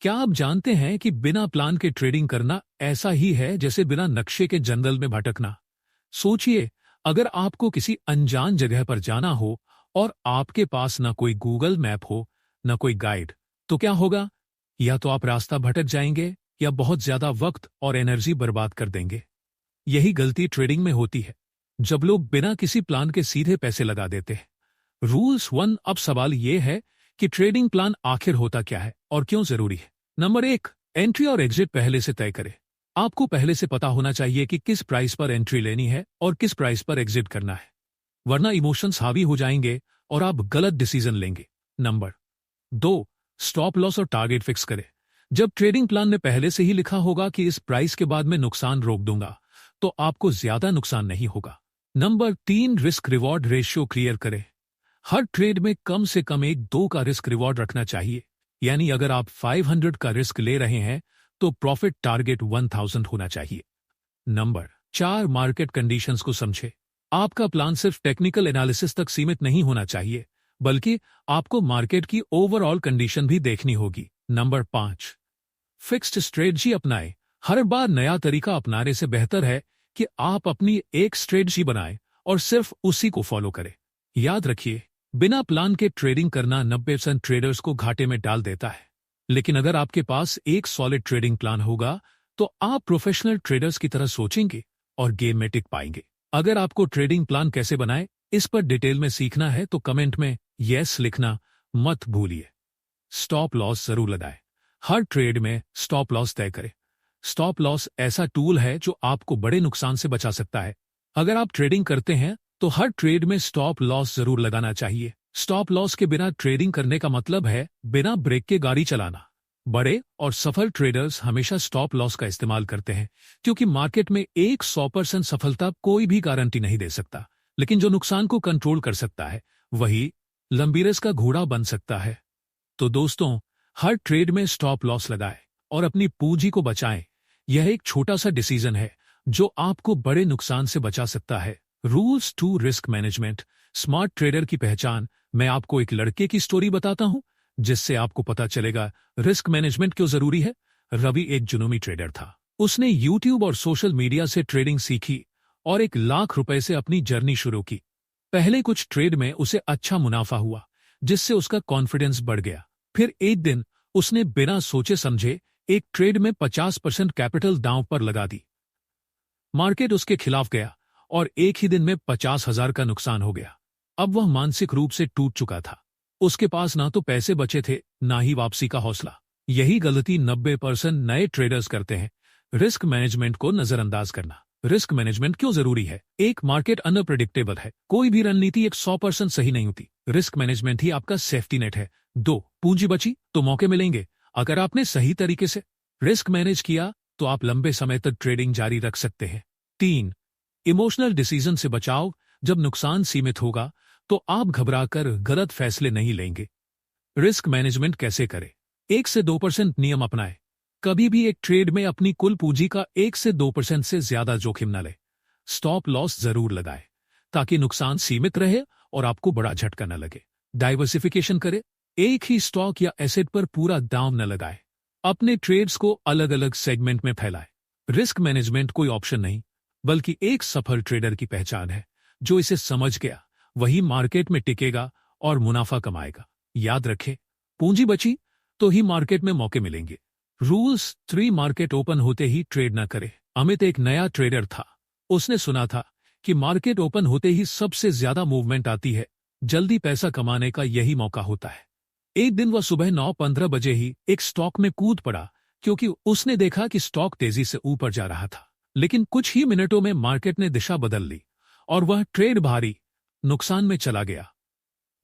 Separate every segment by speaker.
Speaker 1: क्या आप जानते हैं कि बिना प्लान के ट्रेडिंग करना ऐसा ही है जैसे बिना नक्शे के जंगल में भटकना। सोचिए, अगर आपको किसी अनजान जगह पर जाना हो और आपके पास ना कोई गूगल मैप हो, ना कोई गाइड, तो क्या होगा? या तो आप रास्ता भटक जाएंगे या बहुत ज्यादा वक्त और एनर्जी बर्बाद कर देंगे। यही गलती ट्रेडिंग में होती है, जब लोग बिना किसी प्लान के सीधे पैसे लगा देते हैं। Rules one. अब सवाल यह है कि ट्रेडिंग प्लान आखिर होता क्या है और क्यों जरूरी है। नंबर एक, एंट्री और एग्जिट पहले से तय करें। आपको पहले से पता होना चाहिए कि किस प्राइस पर एंट्री लेनी है और किस प्राइस पर एग्जिट करना है, वरना इमोशंस हावी हो जाएंगे और आप गलत डिसीजन लेंगे। नंबर दो, स्टॉप लॉस और टारगेट फिक्स करें। जब ट्रेडिंग प्लान में पहले से ही लिखा होगा कि इस प्राइस के बाद मैं नुकसान रोक दूंगा, तो आपको ज्यादा नुकसान नहीं होगा। नंबर तीन, रिस्क रिवॉर्ड रेशियो क्लियर करें। हर ट्रेड में कम से कम एक 2 का रिस्क रिवॉर्ड रखना चाहिए। यानी अगर आप 500 का रिस्क ले रहे हैं तो प्रॉफिट टारगेट 1000 होना चाहिए। नंबर चार, मार्केट कंडीशंस को समझे। आपका प्लान सिर्फ टेक्निकल एनालिसिस तक सीमित नहीं होना चाहिए, बल्कि आपको मार्केट की ओवरऑल कंडीशन भी देखनी होगी। नंबर पांच, फिक्स्ड स्ट्रेटजी अपनाएं। हर बार नया तरीका अपनाने से बेहतर है कि आप अपनी एक स्ट्रेटजी बनाएं और सिर्फ उसी को फॉलो करें। याद रखिए, बिना प्लान के ट्रेडिंग करना 90% ट्रेडर्स को घाटे में डाल देता है। लेकिन अगर आपके पास एक सॉलिड ट्रेडिंग प्लान होगा तो आप प्रोफेशनल ट्रेडर्स की तरह सोचेंगे और गेम में टिक पाएंगे। अगर आपको ट्रेडिंग प्लान कैसे बनाए इस पर डिटेल में सीखना है तो कमेंट में यस लिखना मत भूलिए। स्टॉप लॉस जरूर लगाएं। हर ट्रेड में स्टॉप लॉस तय करें। स्टॉप लॉस ऐसा टूल है जो आपको बड़े नुकसान से बचा सकता है। अगर आप ट्रेडिंग करते हैं तो हर ट्रेड में स्टॉप लॉस जरूर लगाना चाहिए। स्टॉप लॉस के बिना ट्रेडिंग करने का मतलब है बिना ब्रेक के गाड़ी चलाना। बड़े और सफल ट्रेडर्स हमेशा स्टॉप लॉस का इस्तेमाल करते हैं, क्योंकि मार्केट में एक 100% सफलता कोई भी गारंटी नहीं दे सकता, लेकिन जो नुकसान को कंट्रोल कर सकता है वही लंबी रेस का घोड़ा बन सकता है। तो दोस्तों, हर ट्रेड में स्टॉप लॉस लगाएं और अपनी पूंजी को बचाएं। यह एक छोटा सा डिसीजन है जो आपको बड़े नुकसान से बचा सकता है। Rules two, risk management. Smart trader की पहचान। मैं आपको एक लड़के की स्टोरी बताता हूं जिससे आपको पता चलेगा रिस्क मैनेजमेंट क्यों जरूरी है। रवि एक जुनूनी ट्रेडर था। उसने यूट्यूब और सोशल मीडिया से ट्रेडिंग सीखी और 1 लाख रुपए से अपनी जर्नी शुरू की। पहले कुछ ट्रेड में उसे अच्छा मुनाफा हुआ, जिससे उसका कॉन्फिडेंस बढ़ गया। फिर एक दिन उसने बिना सोचे समझे एक ट्रेड में 50% कैपिटल दांव पर लगा दी। मार्केट उसके खिलाफ गया और एक ही दिन में 50,000 का नुकसान हो गया। अब वह मानसिक रूप से टूट चुका था। उसके पास ना तो पैसे बचे थे, ना ही वापसी का हौसला। यही गलती 90% नए ट्रेडर्स करते हैं, रिस्क मैनेजमेंट को नजरअंदाज करना। रिस्क मैनेजमेंट क्यों जरूरी है? एक, मार्केट अनप्रेडिक्टेबल है। कोई भी रणनीति 100% सही नहीं होती। रिस्क मैनेजमेंट ही आपका सेफ्टी नेट है। 2, पूंजी बची तो मौके मिलेंगे। अगर आपने सही तरीके से रिस्क मैनेज किया तो आप लंबे समय तक ट्रेडिंग जारी रख सकते हैं। 3, इमोशनल डिसीजन से बचाओ। जब नुकसान सीमित होगा तो आप घबराकर गलत फैसले नहीं लेंगे। रिस्क मैनेजमेंट कैसे करें? 1 से 2% नियम अपनाएं। कभी भी एक ट्रेड में अपनी कुल पूंजी का 1 से 2% से ज्यादा जोखिम न ले। स्टॉप लॉस जरूर लगाएं ताकि नुकसान सीमित रहे और आपको बड़ा झटका न लगे। डाइवर्सिफिकेशन करें। एक ही स्टॉक या एसेट पर पूरा दांव न लगाएं। अपने ट्रेड्स को अलग अलग सेगमेंट में फैलाएं। रिस्क मैनेजमेंट कोई ऑप्शन नहीं, बल्कि एक सफल ट्रेडर की पहचान है। जो इसे समझ गया वही मार्केट में टिकेगा और मुनाफा कमाएगा। याद रखें, पूंजी बची तो ही मार्केट में मौके मिलेंगे। रूल्स 3, मार्केट ओपन होते ही ट्रेड न करें। अमित एक नया ट्रेडर था। उसने सुना था कि मार्केट ओपन होते ही सबसे ज्यादा मूवमेंट आती है। जल्दी पैसा कमाने का यही मौका होता है। एक दिन वह सुबह 9:15 बजे ही एक स्टॉक में कूद पड़ा, क्योंकि उसने देखा कि स्टॉक तेजी से ऊपर जा रहा था। लेकिन कुछ ही मिनटों में मार्केट ने दिशा बदल ली और वह ट्रेड भारी नुकसान में चला गया।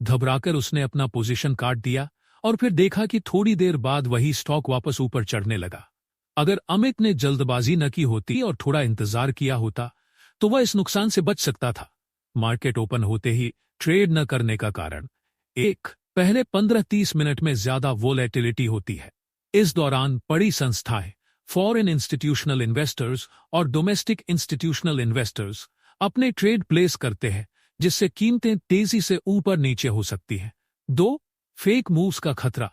Speaker 1: घबराकर उसने अपना पोजीशन काट दिया और फिर देखा कि थोड़ी देर बाद वही स्टॉक वापस ऊपर चढ़ने लगा। अगर अमित ने जल्दबाजी न की होती और थोड़ा इंतजार किया होता तो वह इस नुकसान से बच सकता था। मार्केट ओपन होते ही ट्रेड न करने का कारण: 1, पहले 15-30 मिनट में ज्यादा वोलेटिलिटी होती है। इस दौरान बड़ी संस्थाएं, फॉरेन इंस्टीट्यूशनल इन्वेस्टर्स और डोमेस्टिक इंस्टीट्यूशनल इन्वेस्टर्स अपने ट्रेड प्लेस करते हैं, जिससे कीमतें तेजी से ऊपर नीचे हो सकती हैं। 2, फेक मूव्स का खतरा।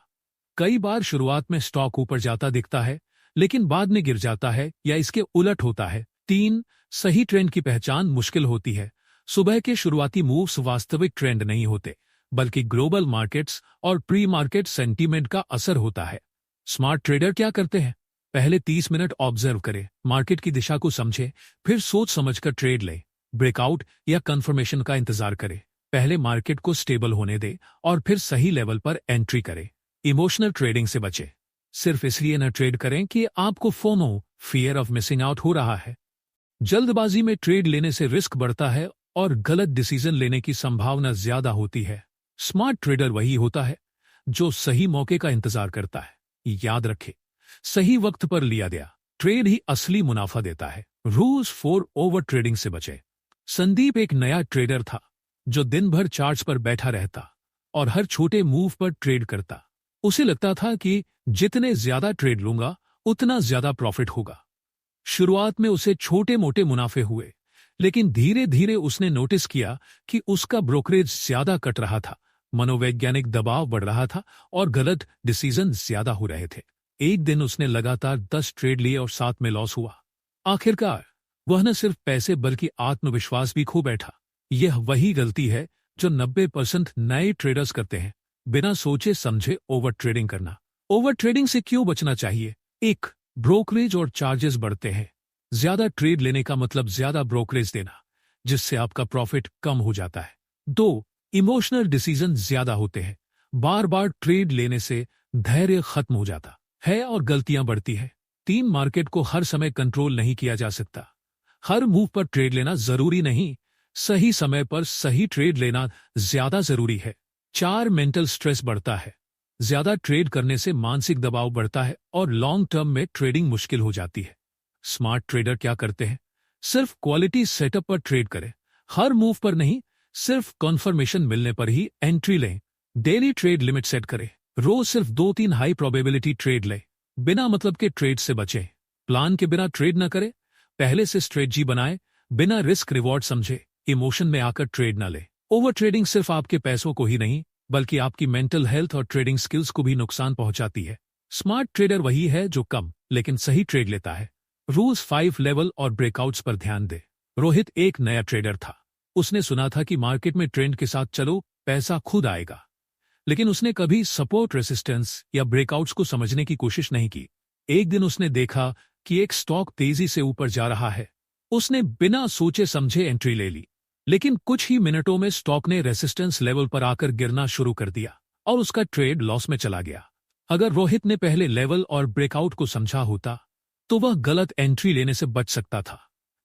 Speaker 1: कई बार शुरुआत में स्टॉक ऊपर जाता दिखता है, लेकिन बाद में गिर जाता है या इसके उलट होता है। 3. सही ट्रेंड की पहचान मुश्किल होती है। सुबह के शुरुआती मूव्स वास्तविक ट्रेंड नहीं होते, बल्कि ग्लोबल मार्केट्स और प्री मार्केट सेंटीमेंट का असर होता है। स्मार्ट ट्रेडर क्या करते हैं? पहले 30 मिनट ऑब्जर्व करें, मार्केट की दिशा को समझे, फिर सोच समझकर ट्रेड लें। ब्रेकआउट या कंफर्मेशन का इंतजार करें। पहले मार्केट को स्टेबल होने दें और फिर सही लेवल पर एंट्री करें। इमोशनल ट्रेडिंग से बचें। सिर्फ इसलिए न ट्रेड करें कि आपको FOMO, fear of missing out हो रहा है। जल्दबाजी में ट्रेड लेने से रिस्क बढ़ता है और गलत डिसीजन लेने की संभावना ज्यादा होती है। स्मार्ट ट्रेडर वही होता है जो सही मौके का इंतजार करता है। याद रखें, सही वक्त पर लिया गया ट्रेड ही असली मुनाफा देता है। रूल्स फॉर ओवर ट्रेडिंग से बचे। संदीप एक नया ट्रेडर था जो दिन भर चार्ट्स पर बैठा रहता और हर छोटे मूव पर ट्रेड करता। उसे लगता था कि जितने ज्यादा ट्रेड लूंगा उतना ज्यादा प्रॉफिट होगा। शुरुआत में उसे छोटे मोटे मुनाफे हुए, लेकिन धीरे धीरे उसने नोटिस किया कि उसका ब्रोकरेज ज्यादा कट रहा था, मनोवैज्ञानिक दबाव बढ़ रहा था और गलत डिसीजन ज्यादा हो रहे थे। एक दिन उसने लगातार 10 ट्रेड लिए और 7 में लॉस हुआ। आखिरकार वह न सिर्फ पैसे बल्कि आत्मविश्वास भी खो बैठा। यह वही गलती है जो 90% नए ट्रेडर्स करते हैं, बिना सोचे समझे ओवर ट्रेडिंग करना। ओवर ट्रेडिंग से क्यों बचना चाहिए? 1. ब्रोकरेज और चार्जेस बढ़ते हैं। ज्यादा ट्रेड लेने का मतलब ज्यादा ब्रोकरेज देना, जिससे आपका प्रॉफिट कम हो जाता है। 2. इमोशनल डिसीजन ज्यादा होते हैं। बार बार ट्रेड लेने से धैर्य खत्म हो जाता है और गलतियां बढ़ती है। 3. मार्केट को हर समय कंट्रोल नहीं किया जा सकता। हर मूव पर ट्रेड लेना जरूरी नहीं, सही समय पर सही ट्रेड लेना ज्यादा जरूरी है। 4. मेंटल स्ट्रेस बढ़ता है। ज्यादा ट्रेड करने से मानसिक दबाव बढ़ता है और लॉन्ग टर्म में ट्रेडिंग मुश्किल हो जाती है। स्मार्ट ट्रेडर क्या करते हैं? सिर्फ क्वालिटी सेटअप पर ट्रेड करें, हर मूव पर नहीं, सिर्फ कॉन्फर्मेशन मिलने पर ही एंट्री लें। डेली ट्रेड लिमिट सेट करें, रोज सिर्फ 2-3 हाई प्रोबेबिलिटी ट्रेड लें। बिना मतलब के ट्रेड से बचें। प्लान के बिना ट्रेड न करें, पहले से स्ट्रेटजी बनाएं, बिना रिस्क रिवॉर्ड समझे, इमोशन में आकर ट्रेड न लें। ओवर ट्रेडिंग सिर्फ आपके पैसों को ही नहीं, बल्कि आपकी मेंटल हेल्थ और ट्रेडिंग स्किल्स को भी नुकसान पहुंचाती है। स्मार्ट ट्रेडर वही है जो कम लेकिन सही ट्रेड लेता है। रूल्स 5 लेवल और ब्रेकआउट्स पर ध्यान दे। रोहित एक नया ट्रेडर था। उसने सुना था कि मार्केट में ट्रेंड के साथ चलो, पैसा खुद आएगा। लेकिन उसने कभी सपोर्ट, रेसिस्टेंस या ब्रेकआउट्स को समझने की कोशिश नहीं की। एक दिन उसने देखा कि एक स्टॉक तेजी से ऊपर जा रहा है। उसने बिना सोचे समझे एंट्री ले ली, लेकिन कुछ ही मिनटों में स्टॉक ने रेसिस्टेंस लेवल पर आकर गिरना शुरू कर दिया और उसका ट्रेड लॉस में चला गया। अगर रोहित ने पहले लेवल और ब्रेकआउट को समझा होता तो वह गलत एंट्री लेने से बच सकता था।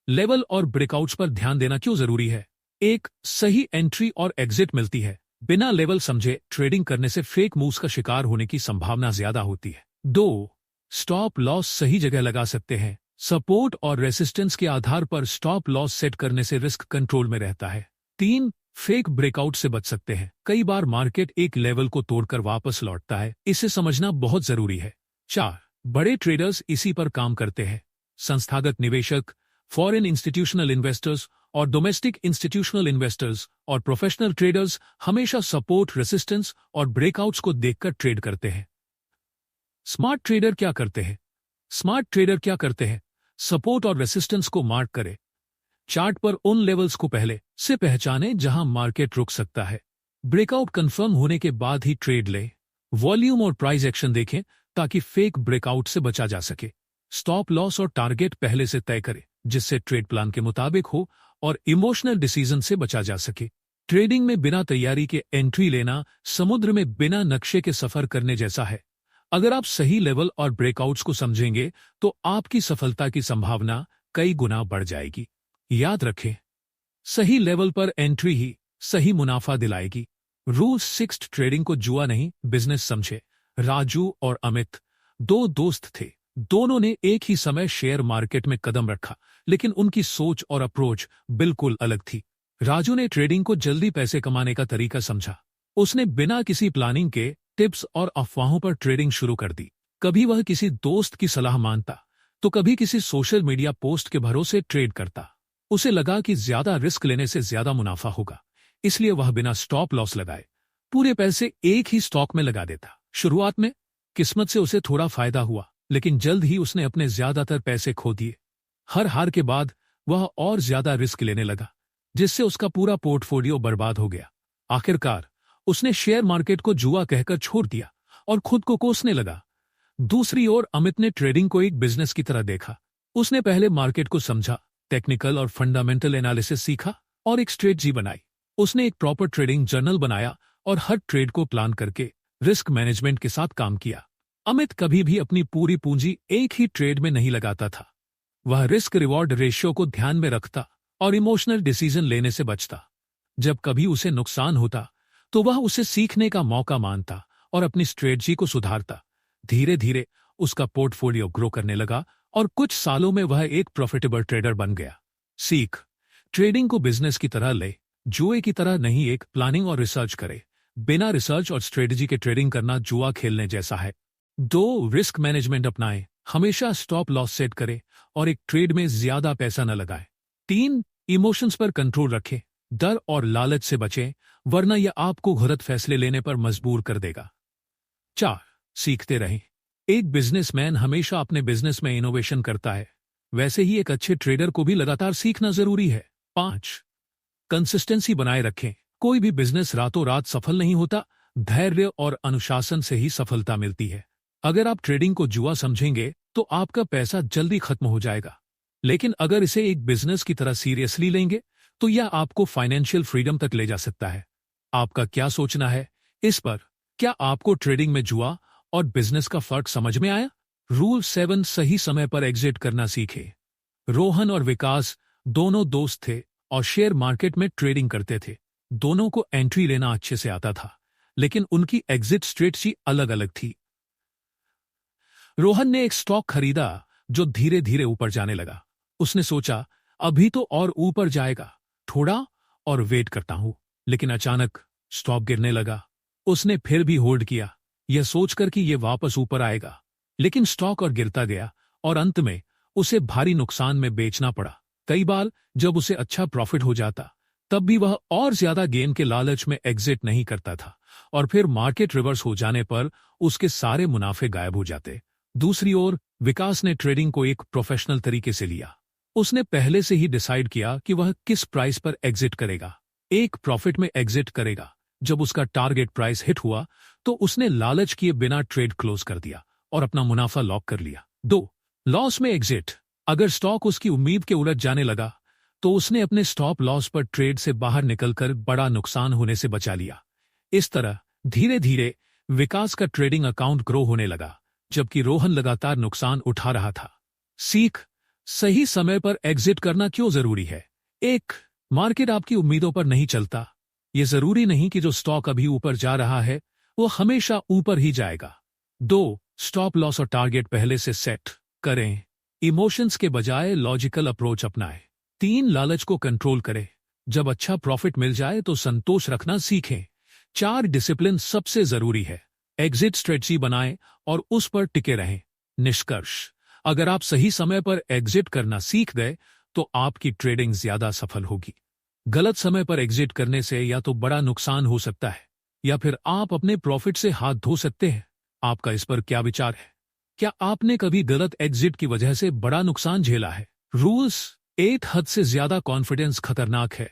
Speaker 1: लेवल और ब्रेकआउट्स पर ध्यान देना क्यों जरूरी है? 1. सही एंट्री और एग्जिट मिलती है। बिना लेवल समझे ट्रेडिंग करने से फेक मूव्स का शिकार होने की संभावना ज्यादा होती है। 2. स्टॉप लॉस सही जगह लगा सकते हैं। सपोर्ट और रेसिस्टेंस के आधार पर स्टॉप लॉस सेट करने से रिस्क कंट्रोल में रहता है। 3. फेक ब्रेकआउट से बच सकते हैं। कई बार मार्केट एक लेवल को तोड़कर वापस लौटता है, इसे समझना बहुत जरूरी है। 4. बड़े ट्रेडर्स इसी पर काम करते हैं। संस्थागत निवेशक, फॉरेन इंस्टीट्यूशनल इन्वेस्टर्स और डोमेस्टिक इंस्टीट्यूशनल इन्वेस्टर्स और प्रोफेशनल ट्रेडर्स हमेशा सपोर्ट, रेसिस्टेंस और ब्रेकआउट्स को देखकर ट्रेड करते हैं। स्मार्ट ट्रेडर क्या करते हैं? स्मार्ट ट्रेडर क्या करते हैं? सपोर्ट और रेसिस्टेंस को मार्क करें। चार्ट पर उन लेवल्स को पहले से पहचानें जहां मार्केट रुक सकता है। ब्रेकआउट कंफर्म होने के बाद ही ट्रेड लें। वॉल्यूम और प्राइस एक्शन देखें ताकि फेक ब्रेकआउट से बचा जा सके। स्टॉप लॉस और टारगेट पहले से तय करें जिससे ट्रेड प्लान के मुताबिक हो और इमोशनल डिसीजन से बचा जा सके। ट्रेडिंग में बिना तैयारी के एंट्री लेना समुद्र में बिना नक्शे के सफर करने जैसा है। अगर आप सही लेवल और ब्रेकआउट्स को समझेंगे तो आपकी सफलता की संभावना कई गुना बढ़ जाएगी। याद रखें, सही लेवल पर एंट्री ही सही मुनाफा दिलाएगी। रूल 6 ट्रेडिंग को जुआ नहीं, बिजनेस समझे। राजू और अमित 2 दोस्त थे। दोनों ने एक ही समय शेयर मार्केट में कदम रखा, लेकिन उनकी सोच और अप्रोच बिल्कुल अलग थी। राजू ने ट्रेडिंग को जल्दी पैसे कमाने का तरीका समझा। उसने बिना किसी प्लानिंग के टिप्स और अफवाहों पर ट्रेडिंग शुरू कर दी। कभी वह किसी दोस्त की सलाह मानता तो कभी किसी सोशल मीडिया पोस्ट के भरोसे ट्रेड करता। उसे लगा कि ज्यादा रिस्क लेने से ज्यादा मुनाफा होगा, इसलिए वह बिना स्टॉप लॉस लगाए पूरे पैसे एक ही स्टॉक में लगा देता। शुरुआत में किस्मत से उसे थोड़ा फायदा हुआ, लेकिन जल्द ही उसने अपने ज्यादातर पैसे खो दिए। हर हार के बाद वह और ज्यादा रिस्क लेने लगा, जिससे उसका पूरा पोर्टफोलियो बर्बाद हो गया। आखिरकार उसने शेयर मार्केट को जुआ कहकर छोड़ दिया और खुद को कोसने लगा। दूसरी ओर अमित ने ट्रेडिंग को एक बिजनेस की तरह देखा। उसने पहले मार्केट को समझा, टेक्निकल और फंडामेंटल एनालिसिस सीखा और एक स्ट्रेटजी बनाई। उसने एक प्रॉपर ट्रेडिंग जर्नल बनाया और हर ट्रेड को प्लान करके रिस्क मैनेजमेंट के साथ काम किया। अमित कभी भी अपनी पूरी पूंजी एक ही ट्रेड में नहीं लगाता था। वह रिस्क रिवॉर्ड रेशियो को ध्यान में रखता और इमोशनल डिसीजन लेने से बचता। जब कभी उसे नुकसान होता तो वह उसे सीखने का मौका मानता और अपनी स्ट्रेटजी को सुधारता। धीरे धीरे उसका पोर्टफोलियो ग्रो करने लगा और कुछ सालों में वह एक प्रॉफिटेबल ट्रेडर बन गया। सीख, ट्रेडिंग को बिजनेस की तरह ले, जुए की तरह नहीं। एक प्लानिंग और रिसर्च करे। बिना रिसर्च और स्ट्रेटजी के ट्रेडिंग करना जुआ खेलने जैसा है। 2. रिस्क मैनेजमेंट अपनाएं। हमेशा स्टॉप लॉस सेट करे और एक ट्रेड में ज्यादा पैसा न लगाए। 3. इमोशंस पर कंट्रोल रखें। डर और लालच से बचें, वरना यह आपको गलत फैसले लेने पर मजबूर कर देगा। 4. सीखते रहें। एक बिजनेसमैन हमेशा अपने बिजनेस में इनोवेशन करता है, वैसे ही एक अच्छे ट्रेडर को भी लगातार सीखना जरूरी है। 5. कंसिस्टेंसी बनाए रखें। कोई भी बिजनेस रातों रात सफल नहीं होता, धैर्य और अनुशासन से ही सफलता मिलती है। अगर आप ट्रेडिंग को जुआ समझेंगे तो आपका पैसा जल्दी खत्म हो जाएगा, लेकिन अगर इसे एक बिजनेस की तरह सीरियसली लेंगे तो यह आपको फाइनेंशियल फ्रीडम तक ले जा सकता है। आपका क्या सोचना है इस पर? क्या आपको ट्रेडिंग में जुआ और बिजनेस का फर्क समझ में आया? रूल 7. सही समय पर एग्जिट करना सीखे। रोहन और विकास दोनों दोस्त थे और शेयर मार्केट में ट्रेडिंग करते थे। दोनों को एंट्री लेना अच्छे से आता था, लेकिन उनकी एग्जिट स्ट्रेटजी अलग अलग थी। रोहन ने एक स्टॉक खरीदा जो धीरे धीरे ऊपर जाने लगा। उसने सोचा अभी तो और ऊपर जाएगा, थोड़ा और वेट करता हूं, लेकिन अचानक स्टॉक गिरने लगा। उसने फिर भी होल्ड किया, यह सोचकर कि यह वापस ऊपर आएगा, लेकिन स्टॉक और गिरता गया और अंत में उसे भारी नुकसान में बेचना पड़ा। कई बार जब उसे अच्छा प्रॉफिट हो जाता तब भी वह और ज्यादा गेन के लालच में एग्जिट नहीं करता था और फिर मार्केट रिवर्स हो जाने पर उसके सारे मुनाफे गायब हो जाते। दूसरी ओर विकास ने ट्रेडिंग को एक प्रोफेशनल तरीके से लिया। उसने पहले से ही डिसाइड किया कि वह किस प्राइस पर एग्जिट करेगा। एक प्रॉफिट में एग्जिट करेगा। जब उसका टारगेट प्राइस हिट हुआ तो उसने लालच किए बिना ट्रेड क्लोज कर दिया और अपना मुनाफा लॉक कर लिया। 2. लॉस में एग्जिट। अगर स्टॉक उसकी उम्मीद के उलट जाने लगा तो उसने अपने स्टॉप लॉस पर ट्रेड से बाहर निकलकर बड़ा नुकसान होने से बचा लिया। इस तरह धीरे धीरे विकास का ट्रेडिंग अकाउंट ग्रो होने लगा, जबकि रोहन लगातार नुकसान उठा रहा था। सीख, सही समय पर एग्जिट करना क्यों जरूरी है? 1. मार्केट आपकी उम्मीदों पर नहीं चलता। यह जरूरी नहीं कि जो स्टॉक अभी ऊपर जा रहा है वो हमेशा ऊपर ही जाएगा। 2. स्टॉप लॉस और टारगेट पहले से सेट करें। इमोशंस के बजाय लॉजिकल अप्रोच अपनाएं। 3. लालच को कंट्रोल करें। जब अच्छा प्रॉफिट मिल जाए तो संतोष रखना सीखें। 4. डिसिप्लिन सबसे जरूरी है। एग्जिट स्ट्रेटजी बनाएं और उस पर टिके रहें। निष्कर्ष, अगर आप सही समय पर एग्जिट करना सीख गए तो आपकी ट्रेडिंग ज्यादा सफल होगी। गलत समय पर एग्जिट करने से या तो बड़ा नुकसान हो सकता है या फिर आप अपने प्रॉफिट से हाथ धो सकते हैं। आपका इस पर क्या विचार है? क्या आपने कभी गलत एग्जिट की वजह से बड़ा नुकसान झेला है? रूल्स 8. हद से ज्यादा कॉन्फिडेंस खतरनाक है।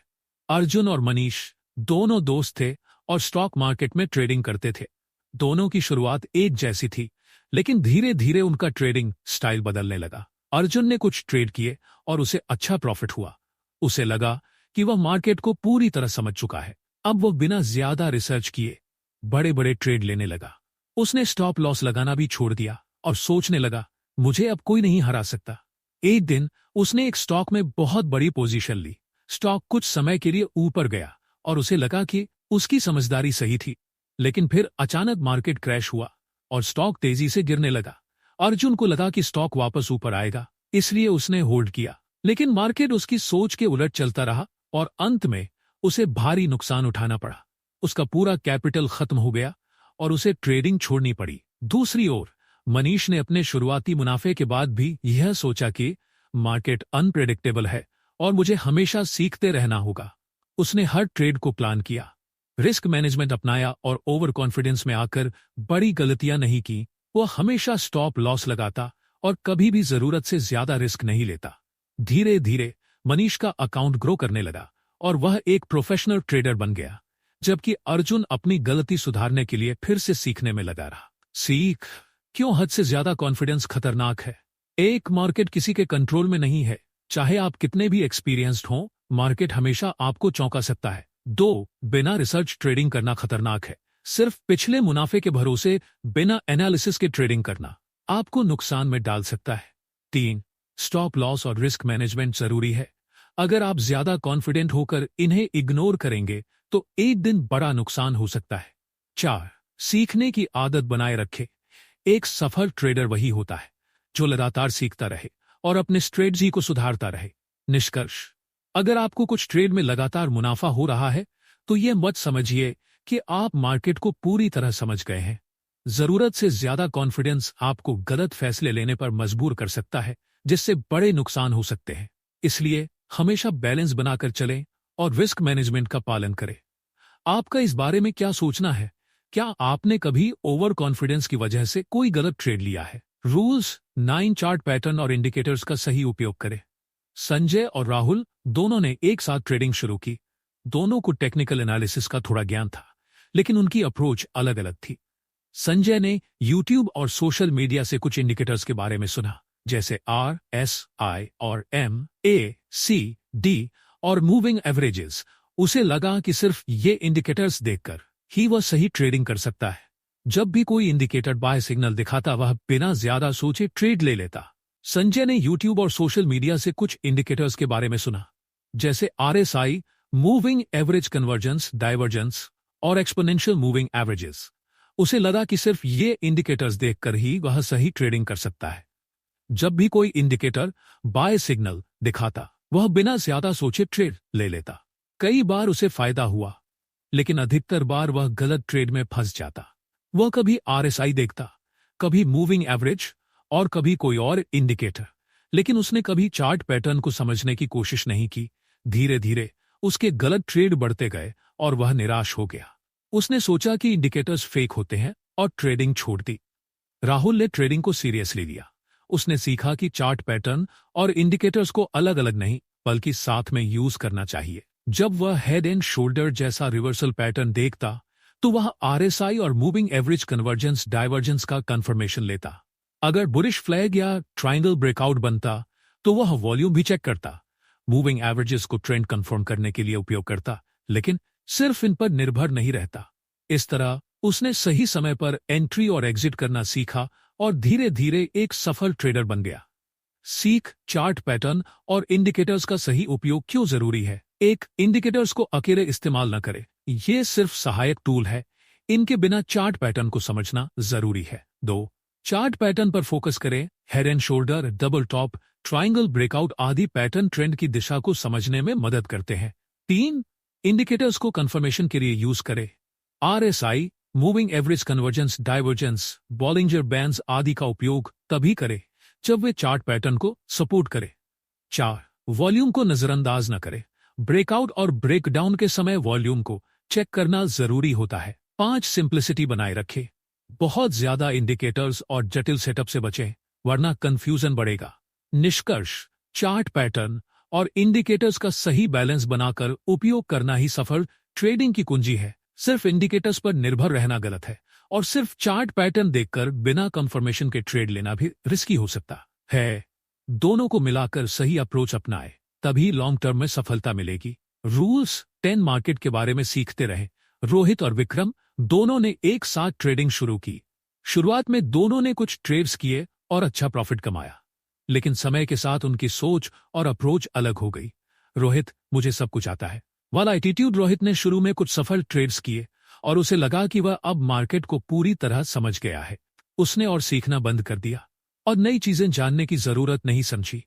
Speaker 1: अर्जुन और मनीष दोनों दोस्त थे और स्टॉक मार्केट में ट्रेडिंग करते थे। दोनों की शुरुआत एक जैसी थी, लेकिन धीरे धीरे उनका ट्रेडिंग स्टाइल बदलने लगा। अर्जुन ने कुछ ट्रेड किए और उसे अच्छा प्रॉफिट हुआ। उसे लगा कि वह मार्केट को पूरी तरह समझ चुका है। अब वह बिना ज्यादा रिसर्च किए बड़े बड़े ट्रेड लेने लगा। उसने स्टॉप लॉस लगाना भी छोड़ दिया और सोचने लगा, मुझे अब कोई नहीं हरा सकता। एक दिन उसने एक स्टॉक में बहुत बड़ी पोजीशन ली। स्टॉक कुछ समय के लिए ऊपर गया और उसे लगा कि उसकी समझदारी सही थी, लेकिन फिर अचानक मार्केट क्रैश हुआ और स्टॉक तेजी से गिरने लगा। अर्जुन को लगा कि स्टॉक वापस ऊपर आएगा, इसलिए उसने होल्ड किया, लेकिन मार्केट उसकी सोच के उलट चलता रहा और अंत में उसे भारी नुकसान उठाना पड़ा। उसका पूरा कैपिटल खत्म हो गया और उसे ट्रेडिंग छोड़नी पड़ी। दूसरी ओर मनीष ने अपने शुरुआती मुनाफे के बाद भी यह सोचा कि मार्केट अनप्रेडिक्टेबल है और मुझे हमेशा सीखते रहना होगा। उसने हर ट्रेड को प्लान किया, रिस्क मैनेजमेंट अपनाया और ओवर कॉन्फिडेंस में आकर बड़ी गलतियां नहीं की। वह हमेशा स्टॉप लॉस लगाता और कभी भी जरूरत से ज्यादा रिस्क नहीं लेता। धीरे धीरे मनीष का अकाउंट ग्रो करने लगा और वह एक प्रोफेशनल ट्रेडर बन गया, जबकि अर्जुन अपनी गलती सुधारने के लिए फिर से सीखने में लगा रहा। सीख, क्यों हद से ज्यादा कॉन्फिडेंस खतरनाक है। एक, मार्केट किसी के कंट्रोल में नहीं है। चाहे आप कितने भी एक्सपीरियंस्ड हों, मार्केट हमेशा आपको चौंका सकता है। 2, बिना रिसर्च ट्रेडिंग करना खतरनाक है। सिर्फ पिछले मुनाफे के भरोसे बिना एनालिसिस के ट्रेडिंग करना आपको नुकसान में डाल सकता है। 3, स्टॉप लॉस और रिस्क मैनेजमेंट जरूरी है। अगर आप ज्यादा कॉन्फिडेंट होकर इन्हें इग्नोर करेंगे तो एक दिन बड़ा नुकसान हो सकता है। 4, सीखने की आदत बनाए रखें। एक सफल ट्रेडर वही होता है जो लगातार सीखता रहे और अपने स्ट्रेटजी को सुधारता रहे। निष्कर्ष, अगर आपको कुछ ट्रेड में लगातार मुनाफा हो रहा है तो यह मत समझिए कि आप मार्केट को पूरी तरह समझ गए हैं। जरूरत से ज्यादा कॉन्फिडेंस आपको गलत फैसले लेने पर मजबूर कर सकता है, जिससे बड़े नुकसान हो सकते हैं। इसलिए हमेशा बैलेंस बनाकर चलें और रिस्क मैनेजमेंट का पालन करें। आपका इस बारे में क्या सोचना है? क्या आपने कभी ओवर कॉन्फिडेंस की वजह से कोई गलत ट्रेड लिया है? रूल्स 9, चार्ट पैटर्न और इंडिकेटर्स का सही उपयोग करें। संजय और राहुल दोनों ने एक साथ ट्रेडिंग शुरू की। दोनों को टेक्निकल एनालिसिस का थोड़ा ज्ञान था, लेकिन उनकी अप्रोच अलग अलग थी। संजय ने यूट्यूब और सोशल मीडिया से कुछ इंडिकेटर्स के बारे में सुना, जैसे RSI और MACD और मूविंग एवरेजेस। उसे लगा कि सिर्फ ये इंडिकेटर्स देखकर ही वह सही ट्रेडिंग कर सकता है। जब भी कोई इंडिकेटर बाय सिग्नल दिखाता, वह बिना ज्यादा सोचे ट्रेड ले लेता। संजय ने यूट्यूब और सोशल मीडिया से कुछ इंडिकेटर्स के बारे में सुना, जैसे RSI, moving average convergence, divergence और एक्सपोनेंशियल मूविंग एवरेजेस। उसे लगा कि सिर्फ ये इंडिकेटर्स देखकर ही वह सही ट्रेडिंग कर सकता है। जब भी कोई इंडिकेटर बाय सिग्नल दिखाता, वह बिना ज्यादा सोचे ट्रेड ले लेता। कई बार उसे फायदा हुआ, लेकिन अधिकतर बार वह गलत ट्रेड में फंस जाता। वह कभी RSI देखता, कभी मूविंग एवरेज और कभी कोई और इंडिकेटर, लेकिन उसने कभी चार्ट पैटर्न को समझने की कोशिश नहीं की। धीरे धीरे उसके गलत ट्रेड बढ़ते गए और वह निराश हो गया। उसने सोचा कि इंडिकेटर्स फेक होते हैं और ट्रेडिंग छोड़ दी। राहुल ने ट्रेडिंग को सीरियसली लिया। उसने सीखा कि चार्ट पैटर्न और इंडिकेटर्स को अलग अलग नहीं, बल्कि साथ में यूज करना चाहिए। जब वह हेड एंड शोल्डर जैसा रिवर्सल पैटर्न देखता, तो वह RSI और मूविंग एवरेज कन्वर्जेंस डाइवर्जेंस का कंफर्मेशन लेता। अगर बुलिश फ्लैग या ट्रायंगल ब्रेकआउट बनता, तो वह वॉल्यूम भी चेक करता। मूविंग एवरेजेस को ट्रेंड कंफर्म करने के लिए उपयोग करता, लेकिन सिर्फ इन पर निर्भर नहीं रहता। इस तरह उसने सही समय पर एंट्री और एग्जिट करना सीखा और धीरे धीरे एक सफल ट्रेडर बन गया। सीख, चार्ट पैटर्न और इंडिकेटर्स का सही उपयोग क्यों जरूरी है। एक, इंडिकेटर्स को अकेले इस्तेमाल न करें, ये सिर्फ सहायक टूल है। इनके बिना चार्ट पैटर्न को समझना जरूरी है। 2, चार्ट पैटर्न पर फोकस करें। Head and shoulder, double top, triangle breakout आदि पैटर्न ट्रेंड की दिशा को समझने में मदद करते हैं। 3, इंडिकेटर्स को कंफर्मेशन के लिए यूज करें। RSI, moving average convergence, divergence, Bollinger bands आदि का उपयोग तभी करें जब वे चार्ट पैटर्न को सपोर्ट करें। 4, वॉल्यूम को नजरअंदाज न करें। ब्रेकआउट और ब्रेकडाउन के समय वॉल्यूम को चेक करना जरूरी होता है। 5, सिंप्लिसिटी बनाए रखें। बहुत ज्यादा इंडिकेटर्स और जटिल सेटअप से बचें, वरना कंफ्यूजन बढ़ेगा। निष्कर्ष, चार्ट पैटर्न और इंडिकेटर्स का सही बैलेंस बनाकर उपयोग करना ही सफल ट्रेडिंग की कुंजी है। सिर्फ इंडिकेटर्स पर निर्भर रहना गलत है, और सिर्फ चार्ट पैटर्न देखकर बिना कंफर्मेशन के ट्रेड लेना भी रिस्की हो सकता है। दोनों को मिलाकर सही अप्रोच अपनाएं, तभी लॉन्ग टर्म में सफलता मिलेगी। रूल्स 10, मार्केट के बारे में सीखते रहे। रोहित और विक्रम दोनों ने एक साथ ट्रेडिंग शुरू की। शुरुआत में दोनों ने कुछ ट्रेड्स किए और अच्छा प्रॉफिट कमाया, लेकिन समय के साथ उनकी सोच और अप्रोच अलग हो गई। रोहित, मुझे सब कुछ आता है वाला एटीट्यूड। रोहित ने शुरू में कुछ सफल ट्रेड्स किए और उसे लगा कि वह अब मार्केट को पूरी तरह समझ गया है। उसने और सीखना बंद कर दिया और नई चीजें जानने की जरूरत नहीं समझी।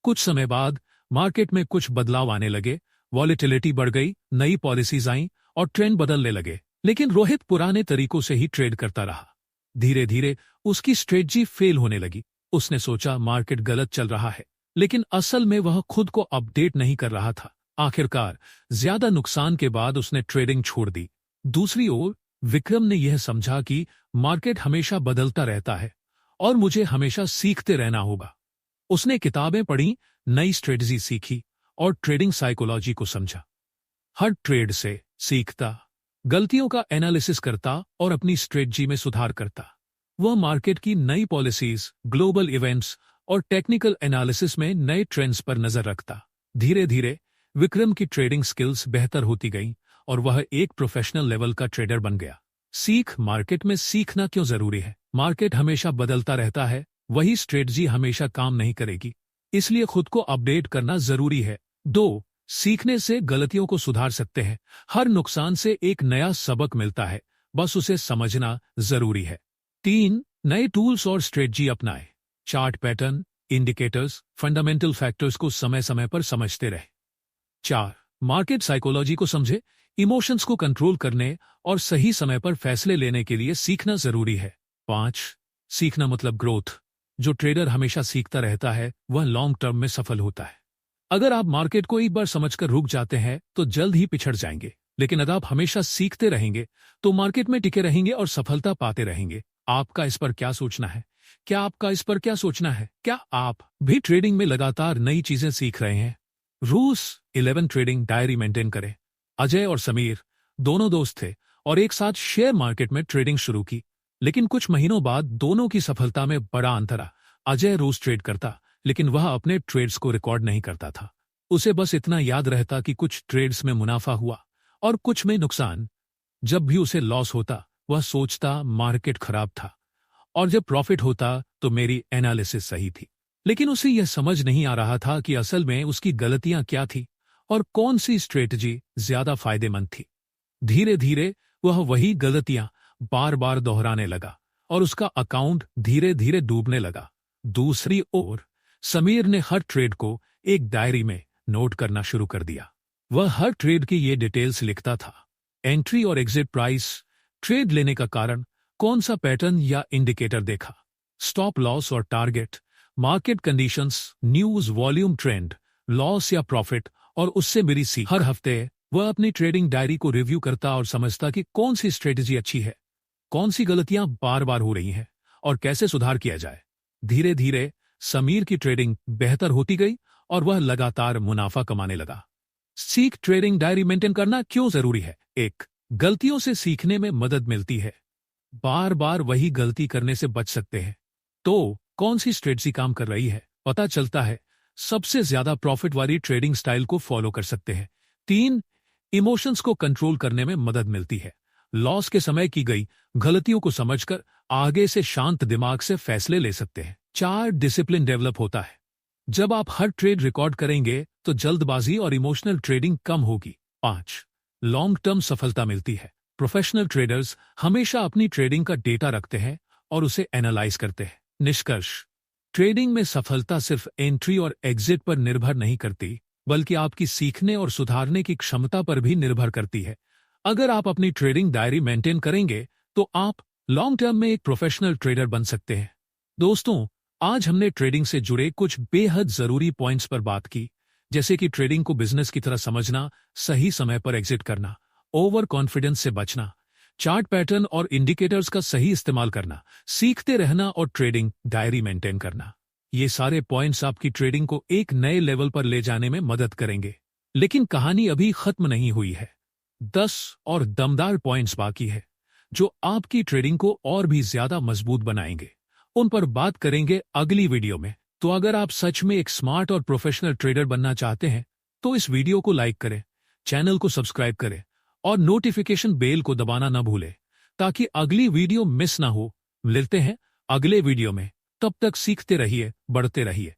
Speaker 1: कुछ समय बाद मार्केट में कुछ बदलाव आने लगे, वॉलेटिलिटी बढ़ गई, नई पॉलिसीज आईं और ट्रेंड बदलने लगे, लेकिन रोहित पुराने तरीकों से ही ट्रेड करता रहा। धीरे धीरे उसकी स्ट्रेटजी फेल होने लगी। उसने सोचा मार्केट गलत चल रहा है, लेकिन असल में वह खुद को अपडेट नहीं कर रहा था। आखिरकार ज्यादा नुकसान के बाद उसने ट्रेडिंग छोड़ दी। दूसरी ओर विक्रम ने यह समझा कि मार्केट हमेशा बदलता रहता है और मुझे हमेशा सीखते रहना होगा। उसने किताबें पढ़ी, नई स्ट्रेटजी सीखी और ट्रेडिंग साइकोलॉजी को समझा। हर ट्रेड से सीखता, गलतियों का एनालिसिस करता और अपनी स्ट्रेटजी में सुधार करता। वह मार्केट की नई पॉलिसीज, ग्लोबल इवेंट्स और टेक्निकल एनालिसिस में नए ट्रेंड्स पर नजर रखता। धीरे धीरे विक्रम की ट्रेडिंग स्किल्स बेहतर होती गईं और वह एक प्रोफेशनल लेवल का ट्रेडर बन गया। सीख, मार्केट में सीखना क्यों जरूरी है? मार्केट हमेशा बदलता रहता है, वही स्ट्रेटजी हमेशा काम नहीं करेगी, इसलिए खुद को अपडेट करना जरूरी है। 2. सीखने से गलतियों को सुधार सकते हैं। हर नुकसान से एक नया सबक मिलता है, बस उसे समझना जरूरी है। 3. नए टूल्स और स्ट्रेटजी अपनाएं। Chart pattern, indicators, fundamental factors को समय समय पर समझते रहे। 4. मार्केट साइकोलॉजी को समझे। इमोशंस को कंट्रोल करने और सही समय पर फैसले लेने के लिए सीखना जरूरी है। 5. सीखना मतलब ग्रोथ। जो ट्रेडर हमेशा सीखता रहता है वह लॉन्ग टर्म में सफल होता है। अगर आप मार्केट को एक बार समझकर रुक जाते हैं तो जल्द ही पिछड़ जाएंगे, लेकिन अगर आप हमेशा सीखते रहेंगे तो मार्केट में टिके रहेंगे और सफलता पाते रहेंगे। आपका इस पर क्या सोचना है? क्या आप भी ट्रेडिंग में लगातार नई चीजें सीख रहे हैं? रूल्स 11 ट्रेडिंग डायरी मेंटेन करें। अजय और समीर दोनों दोस्त थे और एक साथ शेयर मार्केट में ट्रेडिंग शुरू की, लेकिन कुछ महीनों बाद दोनों की सफलता में बड़ा अंतर आ। अजय रोज ट्रेड करता, लेकिन वह अपने ट्रेड्स को रिकॉर्ड नहीं करता था। उसे बस इतना याद रहता कि कुछ ट्रेड्स में मुनाफा हुआ और कुछ में नुकसान। जब भी उसे लॉस होता वह सोचता मार्केट खराब था, और जब प्रॉफिट होता तो मेरी एनालिसिस सही थी। लेकिन उसे यह समझ नहीं आ रहा था कि असल में उसकी गलतियां क्या थी और कौन सी स्ट्रेटजी ज्यादा फायदेमंद थी। धीरे धीरे वह वही गलतियां बार बार दोहराने लगा और उसका अकाउंट धीरे धीरे डूबने लगा। दूसरी ओर समीर ने हर ट्रेड को एक डायरी में नोट करना शुरू कर दिया। वह हर ट्रेड की ये डिटेल्स लिखता था। एंट्री और एग्जिट प्राइस, ट्रेड लेने का कारण, कौन सा पैटर्न या इंडिकेटर देखा, स्टॉप लॉस और target, market conditions, news, volume, trend, loss या प्रॉफिट और उससे मेरी सीख। हर हफ्ते वह अपनी ट्रेडिंग डायरी को रिव्यू करता और समझता कि कौन सी स्ट्रेटजी अच्छी है, कौन सी गलतियां बार बार हो रही हैं और कैसे सुधार किया जाए। धीरे धीरे समीर की ट्रेडिंग बेहतर होती गई और वह लगातार मुनाफा कमाने लगा। सीख, ट्रेडिंग डायरी मेंटेन करना क्यों जरूरी है? 1. गलतियों से सीखने में मदद मिलती है। बार बार वही गलती करने से बच सकते हैं। तो कौन सी स्ट्रेटजी काम कर रही है पता चलता है, सबसे ज्यादा प्रॉफिट वाली ट्रेडिंग स्टाइल को फॉलो कर सकते हैं। 3. इमोशंस को कंट्रोल करने में मदद मिलती है। लॉस के समय की गई गलतियों को समझकर आगे से शांत दिमाग से फैसले ले सकते हैं। 4. डिसिप्लिन डेवलप होता है। जब आप हर ट्रेड रिकॉर्ड करेंगे तो जल्दबाजी और इमोशनल ट्रेडिंग कम होगी। 5. लॉन्ग टर्म सफलता मिलती है। प्रोफेशनल ट्रेडर्स हमेशा अपनी ट्रेडिंग का डेटा रखते हैं और उसे एनालाइज करते हैं। निष्कर्ष, ट्रेडिंग में सफलता सिर्फ एंट्री और एग्जिट पर निर्भर नहीं करती, बल्कि आपकी सीखने और सुधारने की क्षमता पर भी निर्भर करती है। अगर आप अपनी ट्रेडिंग डायरी मेंटेन करेंगे तो आप लॉन्ग टर्म में एक प्रोफेशनल ट्रेडर बन सकते हैं। दोस्तों, आज हमने ट्रेडिंग से जुड़े कुछ बेहद जरूरी पॉइंट्स पर बात की, जैसे कि ट्रेडिंग को बिजनेस की तरह समझना, सही समय पर एग्जिट करना, ओवर कॉन्फिडेंस से बचना, चार्ट पैटर्न और इंडिकेटर्स का सही इस्तेमाल करना, सीखते रहना और ट्रेडिंग डायरी मेंटेन करना। ये सारे पॉइंट्स आपकी ट्रेडिंग को एक नए लेवल पर ले जाने में मदद करेंगे। लेकिन कहानी अभी खत्म नहीं हुई है। 10 और दमदार पॉइंट्स बाकी है जो आपकी ट्रेडिंग को और भी ज्यादा मजबूत बनाएंगे। उन पर बात करेंगे अगली वीडियो में। तो अगर आप सच में एक स्मार्ट और प्रोफेशनल ट्रेडर बनना चाहते हैं तो इस वीडियो को लाइक करें, चैनल को सब्सक्राइब करें और नोटिफिकेशन बेल को दबाना न भूलें ताकि अगली वीडियो मिस ना हो। मिलते हैं अगले वीडियो में, तब तक सीखते रहिए, बढ़ते रहिए।